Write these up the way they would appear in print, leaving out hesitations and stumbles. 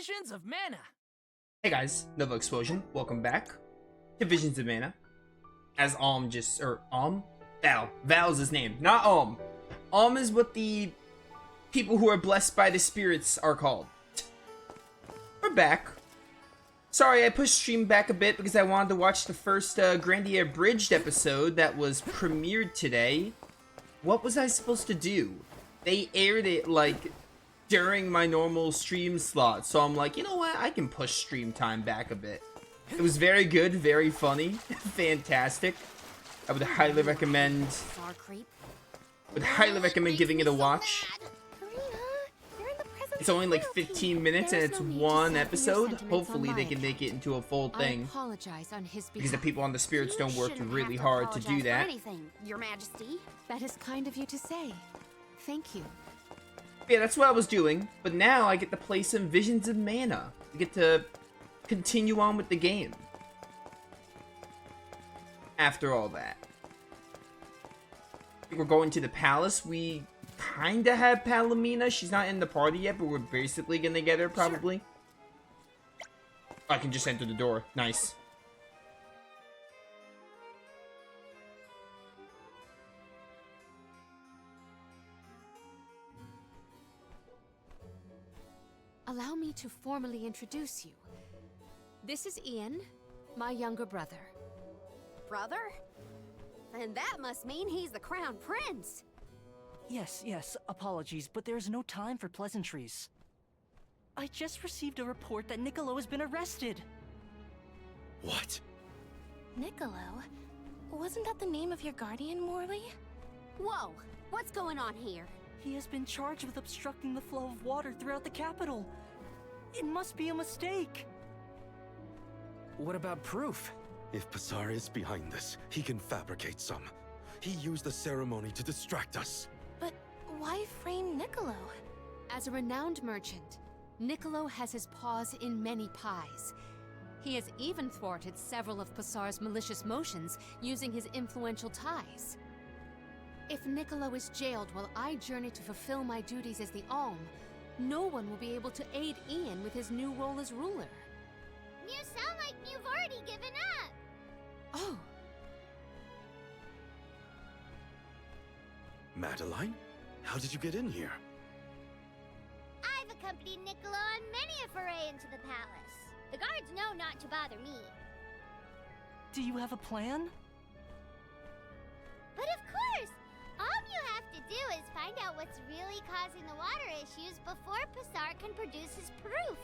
Visions of Mana. Hey guys, Novaexplosion. Welcome back to Visions of Mana. As Val's his name, not is what the people who are blessed by the spirits are called. We're back. Sorry, I pushed stream back a bit because I wanted to watch the first Grandia Abridged episode that was premiered today. What was I supposed to do? They aired it like during my normal stream slot, so I'm like, you know what? I can push stream time back a bit. It was very good, very funny, fantastic. I would highly recommend. Giving it a watch. It's only like 15 minutes and it's one episode. Hopefully they can make it into a full thing. Because the people on the spirits don't work really hard to do that. Your Majesty. That is kind of you to say. Thank you. Yeah, that's what I was doing. But now I get to play some Visions of Mana. I get to continue on with the game. After all that. I think we're going to the palace. We kinda have Palomina. She's not in the party yet, but we're basically gonna get her probably. Sure. I can just enter the door. Nice. Allow me to formally introduce you. This is Ian, my younger brother. Brother? Then that must mean he's the crown prince. Yes, apologies, but there's no time for pleasantries. I just received a report that Niccolo has been arrested. What? Niccolo? Wasn't that the name of your guardian, Morley? Whoa, what's going on here? He has been charged with obstructing the flow of water throughout the capital. It must be a mistake. What about proof? If Passar is behind this, he can fabricate some. He used the ceremony to distract us. But why frame Niccolo? As a renowned merchant, Niccolo has his paws in many pies. He has even thwarted several of Passar's malicious motions using his influential ties. If Niccolo is jailed while I journey to fulfill my duties as the Alm, no one will be able to aid Ian with his new role as ruler. You sound like you've already given up. Oh. Madeline? How did you get in here? I've accompanied Niccolo on many a foray into the palace. The guards know not to bother me. Do you have a plan? But of course! All you have to do is find out what's really causing the water issues before Passar can produce his proof.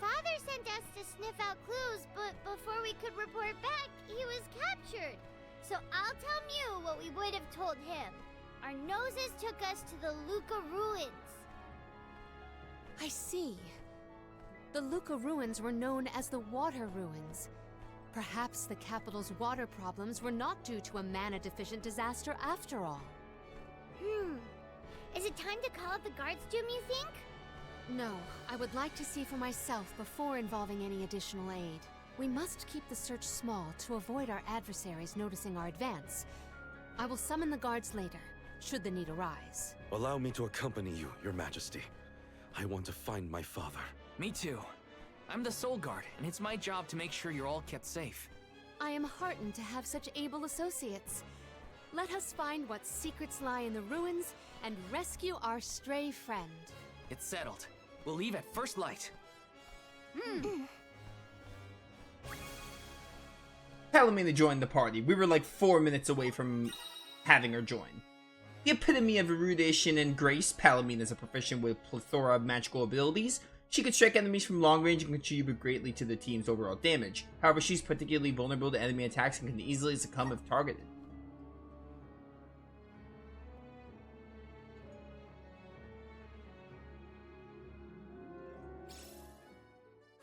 Father sent us to sniff out clues, but before we could report back, he was captured. So I'll tell Mew what we would have told him. Our noses took us to the Luca ruins. I see. The Luca ruins were known as the Water Ruins. Perhaps the capital's water problems were not due to a mana-deficient disaster after all. Is it time to call up the guards, Doom, you think? No, I would like to see for myself before involving any additional aid. We must keep the search small to avoid our adversaries noticing our advance. I will summon the guards later, should the need arise. Allow me to accompany you, Your Majesty. I want to find my father. Me too. I'm the Soul Guard, and it's my job to make sure you're all kept safe. I am heartened to have such able associates. Let us find what secrets lie in the ruins and rescue our stray friend. It's settled. We'll leave at first light. Palomina joined the party. We were like 4 minutes away from having her join. The epitome of erudition and grace, Palomina is a proficient with a plethora of magical abilities. She can strike enemies from long range and contribute greatly to the team's overall damage. However, she's particularly vulnerable to enemy attacks and can easily succumb if targeted.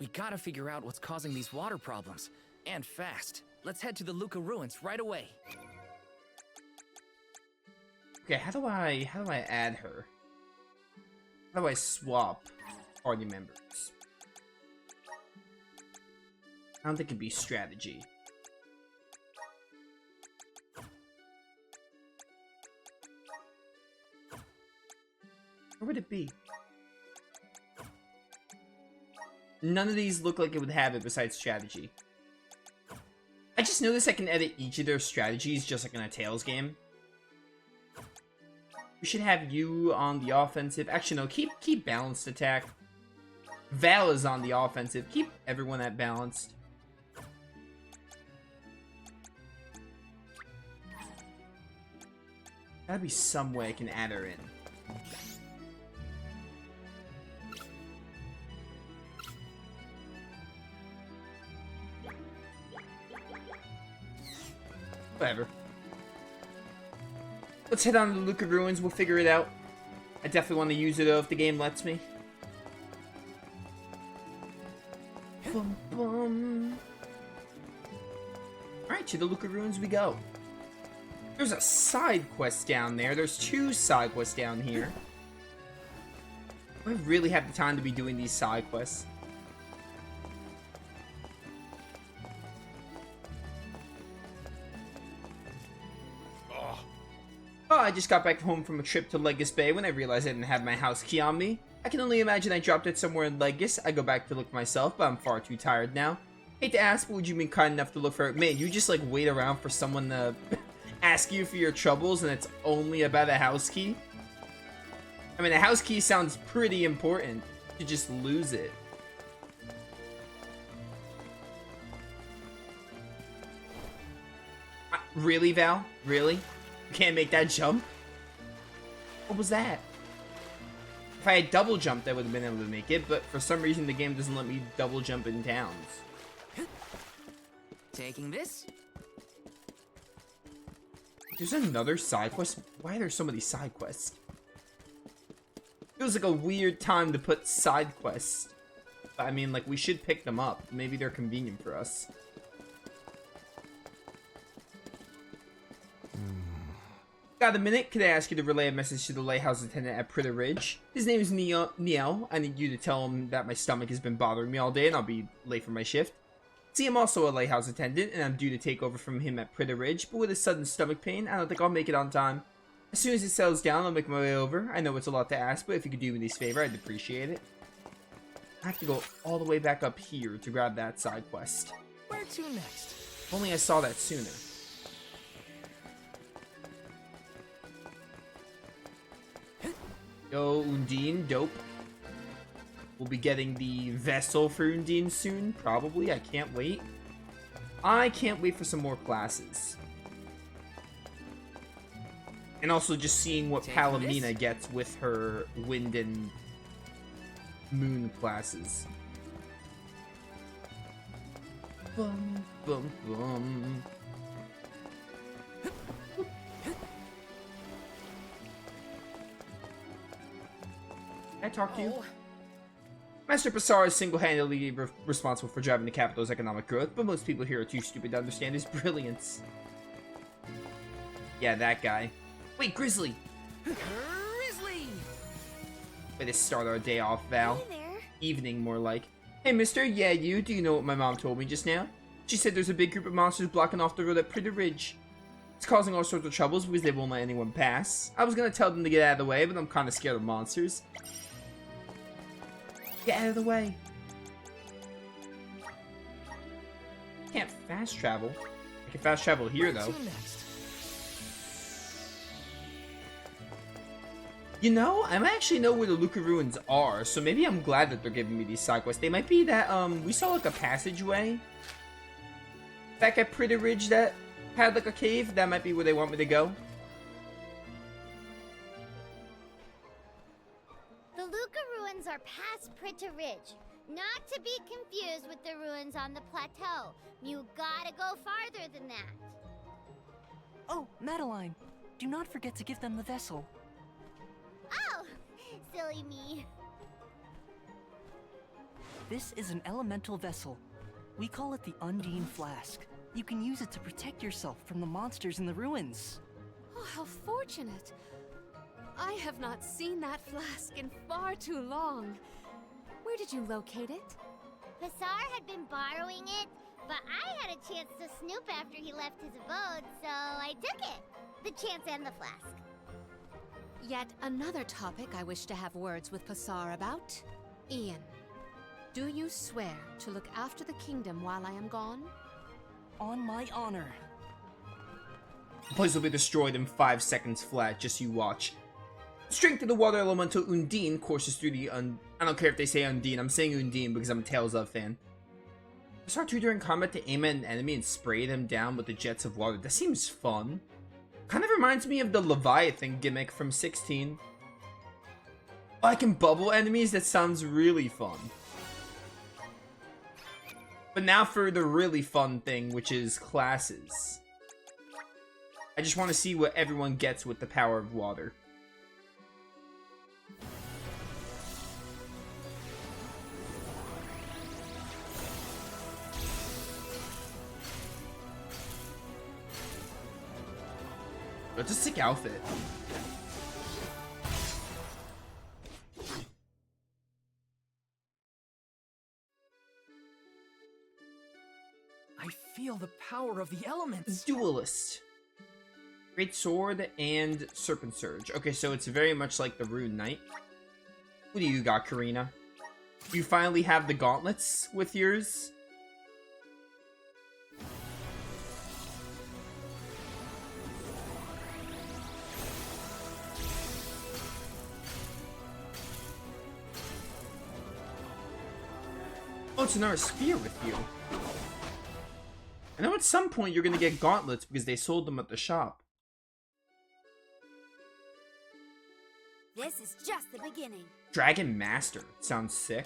We gotta figure out what's causing these water problems. And fast. Let's head to the Luca ruins right away. Okay, how do I add her? How do I swap party members? I don't think it'd be strategy. Where would it be? None of these look like it would have it besides strategy. I just noticed I can edit each of their strategies just like in a Tales game. We should have you on the offensive. Actually, no, keep balanced attack. Val is on the offensive. Keep everyone at balanced. Gotta be some way I can add her in. Whatever. Let's head on to the Luca Ruins. We'll figure it out. I definitely want to use it though if the game lets me. Bum, bum. Alright, to the Luca Ruins we go. There's a side quest down there. There's 2 side quests down here. I really have the time to be doing these side quests. Oh, I just got back home from a trip to Legis Bay when I realized I didn't have my house key on me. I can only imagine I dropped it somewhere in Legis. I go back to look myself, but I'm far too tired now. Hate to ask, but would you be kind enough to look for it? Man, you just like wait around for someone to ask you for your troubles and it's only about a house key? I mean, a house key sounds pretty important. You just lose it. Really, Val? Really? You can't make that jump? What was that? If I had double jumped, I would have been able to make it, but for some reason the game doesn't let me double jump in towns. Taking this? There's another side quest? Why are there so many side quests? Feels like a weird time to put side quests. I mean, like, we should pick them up. Maybe they're convenient for us. Got a minute? Could I ask you to relay a message to the lighthouse attendant at Pritter Ridge? His name is Niel. I need you to tell him that my stomach has been bothering me all day and I'll be late for my shift. See, I'm also a lighthouse attendant and I'm due to take over from him at Pritter Ridge, but with a sudden stomach pain, I don't think I'll make it on time. As soon as it settles down, I'll make my way over. I know it's a lot to ask, but if you could do me this favor, I'd appreciate it. I have to go all the way back up here to grab that side quest. Where to next? If only I saw that sooner. Yo, Undine, dope. We'll be getting the vessel for Undine soon, probably. I can't wait. I can't wait for some more classes. And also just seeing what Palomina gets with her wind and moon classes. Bum, bum, bum. Can I talk to you? Master Passar is single-handedly responsible for driving the capital's economic growth, but most people here are too stupid to understand his brilliance. Yeah, that guy. Wait, Grizzly! Grizzly! Way to start our day off, Val. Hey there. Evening, more like. Hey, mister, yeah, you, do you know what my mom told me just now? She said there's a big group of monsters blocking off the road at Pritter Ridge. It's causing all sorts of troubles because they won't let anyone pass. I was gonna tell them to get out of the way, but I'm kinda scared of monsters. Get out of the way. Can't fast travel. I can fast travel here, though. You know, I might actually know where the Luca Ruins are, so maybe I'm glad that they're giving me these side quests. They might be that, we saw, like, a passageway back at Pritter Ridge that had, like, a cave. That might be where they want me to go. The Luca ruins are past Pritter Ridge. Not to be confused with the ruins on the plateau. You gotta go farther than that. Oh, Madeline, do not forget to give them the vessel. Oh, silly me. This is an elemental vessel. We call it the Undine Flask. You can use it to protect yourself from the monsters in the ruins. Oh, how fortunate. I have not seen that flask in far too long. Where did you locate it? Passar had been borrowing it, but I had a chance to snoop after he left his abode, so I took it. The chance and the flask. Yet another topic I wish to have words with Passar about. Ian. Do you swear to look after the kingdom while I am gone? On my honor. The place will be destroyed in 5 seconds flat, just you watch. Strength of the water elemental Undine courses through the I don't care if they say Undine, I'm saying Undine because I'm a Tales of fan. Start to during combat to aim at an enemy and spray them down with the jets of water. That seems fun. Kind of reminds me of the Leviathan gimmick from 16. Oh, I can bubble enemies? That sounds really fun. But now for the really fun thing, which is classes. I just want to see what everyone gets with the power of water. That's a sick outfit. I feel the power of the elements. Duelist. Great Sword and Serpent Surge. Okay, so it's very much like the Rune Knight. What do you got, Karina? You finally have the gauntlets with yours? Oh, it's another spear with you. I know at some point you're gonna get gauntlets because they sold them at the shop. This is just the beginning. Dragon Master. Sounds sick.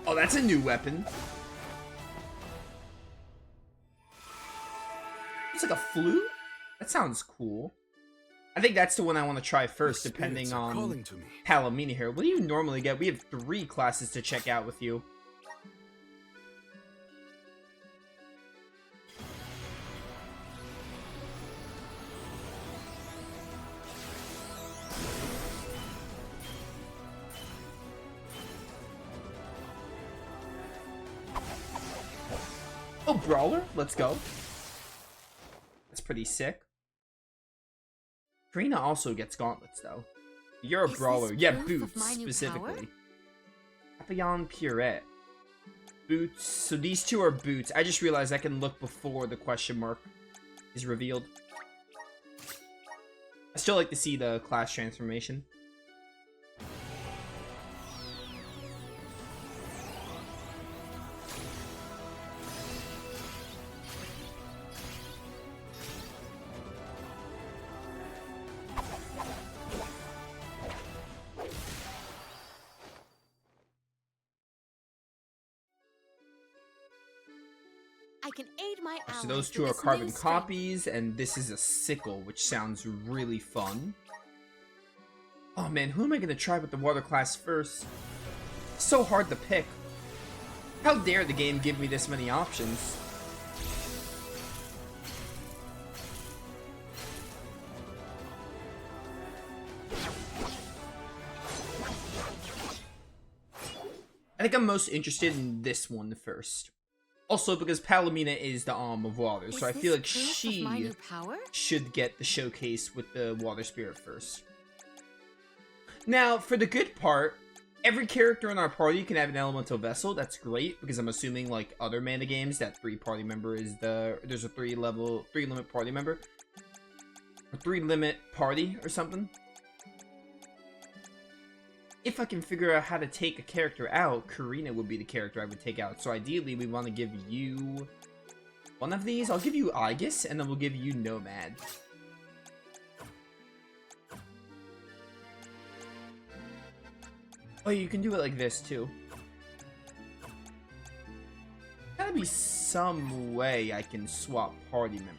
Oh, that's a new weapon. It's like a flute? That sounds cool. I think that's the one I want to try first, depending on Palomina here. What do you normally get? We have 3 classes to check out with you. Oh, Brawler? Let's go. That's pretty sick. Karina also gets gauntlets, though. You're a brawler. Yeah, boots, specifically. Papillon Pierrette. Boots. So these 2 are boots. I just realized I can look before the question mark is revealed. I still like to see the class transformation. I can aid my allies. So those 2 are carbon copies, and this is a sickle, which sounds really fun. Oh man, who am I gonna try with the water class first? So hard to pick. How dare the game give me this many options? I think I'm most interested in this one first. Also, because Palomina is the Arm of Water, so I feel like she should get the showcase with the Water Spirit first. Now, for the good part, every character in our party can have an elemental vessel. That's great, because I'm assuming, like other mana games, that 3-party member is there's a 3-limit party member. Or 3-limit party, or something. If I can figure out how to take a character out, Karina would be the character I would take out. So ideally, we want to give you one of these. I'll give you Aegis, and then we'll give you Nomad. Oh, you can do it like this, too. Gotta be some way I can swap party members.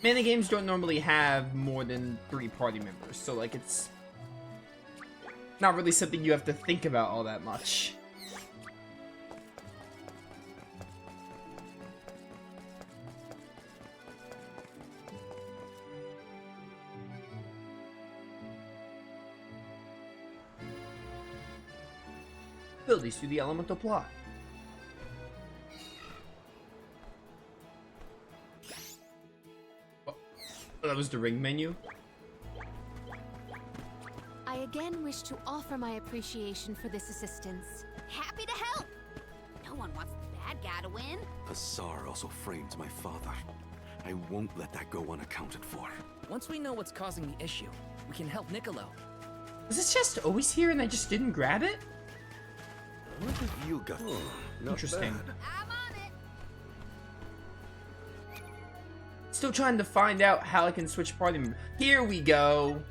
Mana games don't normally have more than 3 party members, so like it's not really something you have to think about all that much. abilities through the elemental plot. Oh, that was the ring menu. I again wish to offer my appreciation for this assistance. Happy to help. No one wants the bad guy to win. Pasar also framed my father. I won't let that go unaccounted for. Once we know what's causing the issue, we can help Niccolo. Was this chest always here and I just didn't grab it? What have you got? Interesting. I'm on it. Still trying to find out how I can switch party members. Here we go.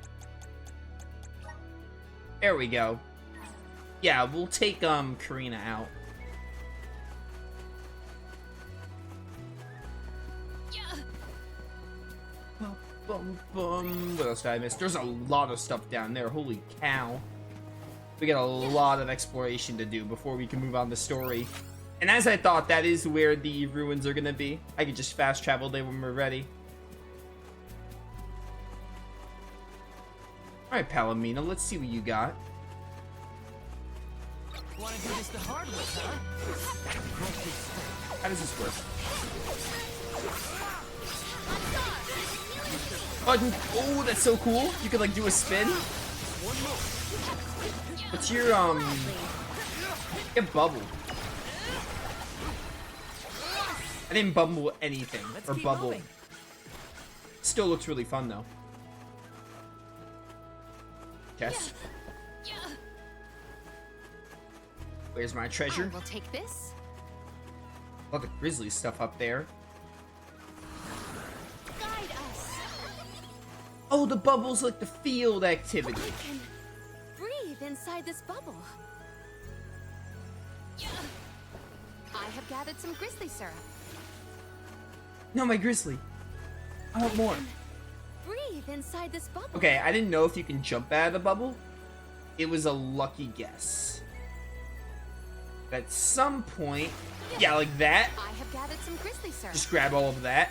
There we go. Yeah, we'll take Karina out. Bum, bum. What else did I miss? There's a lot of stuff down there. Holy cow. We got a lot of exploration to do before we can move on the story. And as I thought, that is where the ruins are gonna be. I could just fast travel there when we're ready. Alright, Palomino, let's see what you got. Wanna do this the hard way, huh? How does this work? Oh, that's so cool. You could like do a spin. What's your get bubble? I didn't bubble anything or bubble. Moving. Still looks really fun though. Chest. Where's my treasure? I will take this. A lot of grizzly stuff up there. Guide us. Oh, the bubble's like the field activity. I can breathe inside this bubble. I have gathered some grizzly syrup. No, my grizzly. I want more. Breathe inside this bubble. Okay, I didn't know if you can jump out of the bubble. It was a lucky guess. At some point, yeah, like that. I have gathered some grizzly syrup. Just grab all of that.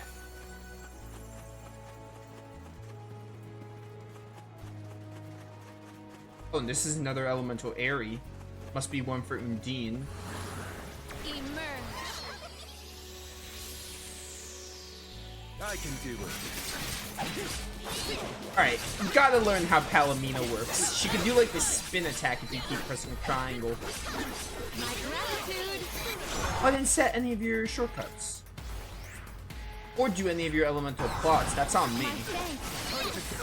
Oh, and this is another elemental airy. Must be one for Undine. Emerge. I can do it. Alright, you gotta learn how Palomino works. She can do like this spin attack if you keep pressing triangle. My gratitude. I didn't set any of your shortcuts. Or do any of your elemental plots. That's on me. My thanks.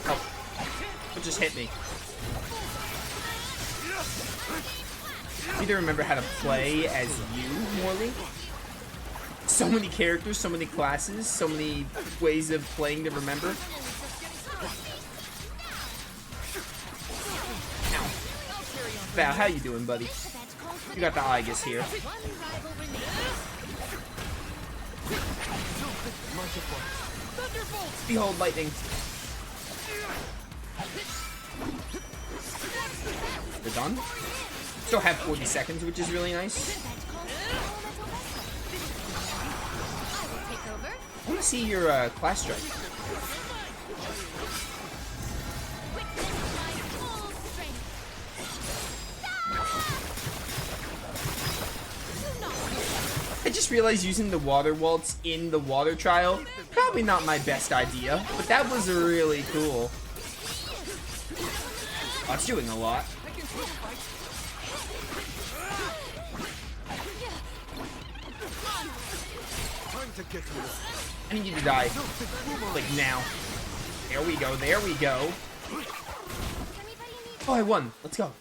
Oh. It just hit me. I need to remember how to play as you, Morley. So many characters, so many classes, so many ways of playing to remember. Ow. Val, how you doing, buddy? You got the Aegis here. Behold lightning. We're done. Still have 40 seconds, which is really nice. I want to see your class strike. I just realized using the water waltz in the water trial, probably not my best idea, but that was really cool. Oh, it's doing a lot. I need you to die. Like now. There we go, there we go. Oh, I won. Let's go.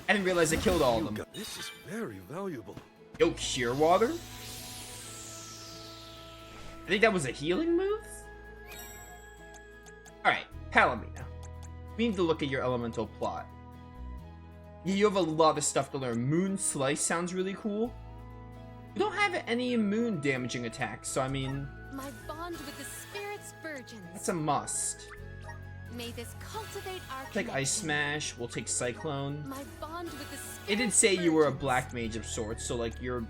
I didn't realize I killed all of them. This is very valuable. Yo, Cure Water? I think that was a healing move? Alright, Palomino. We need to look at your elemental plot. Yeah, you have a lot of stuff to learn. Moon Slice sounds really cool. We don't have any moon damaging attacks, so I mean... My bond with the spirit's virgins. That's a must. May this cultivate our Take Ice connection. Smash, we'll take Cyclone. My bond with the spirit's It did say you were a virgins. black mage of sorts, so like you're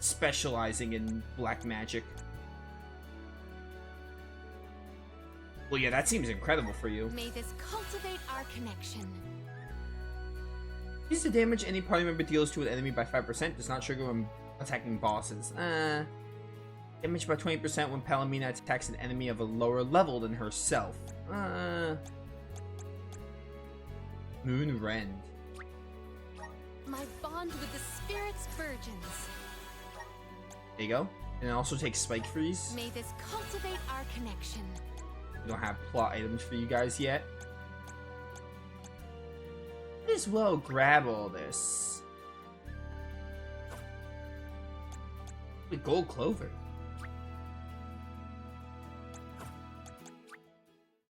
specializing in black magic. Well, yeah, that seems incredible for you. May this cultivate our connection. Increase the damage any party member deals to an enemy by 5%. Does not trigger when attacking bosses. Damage by 20% when Palomina attacks an enemy of a lower level than herself. Moon Rend. My bond with the spirits virgins. There you go. And it also takes Spike Freeze. May this cultivate our connection. We don't have plot items for you guys yet. Might as well grab all this. The gold clover.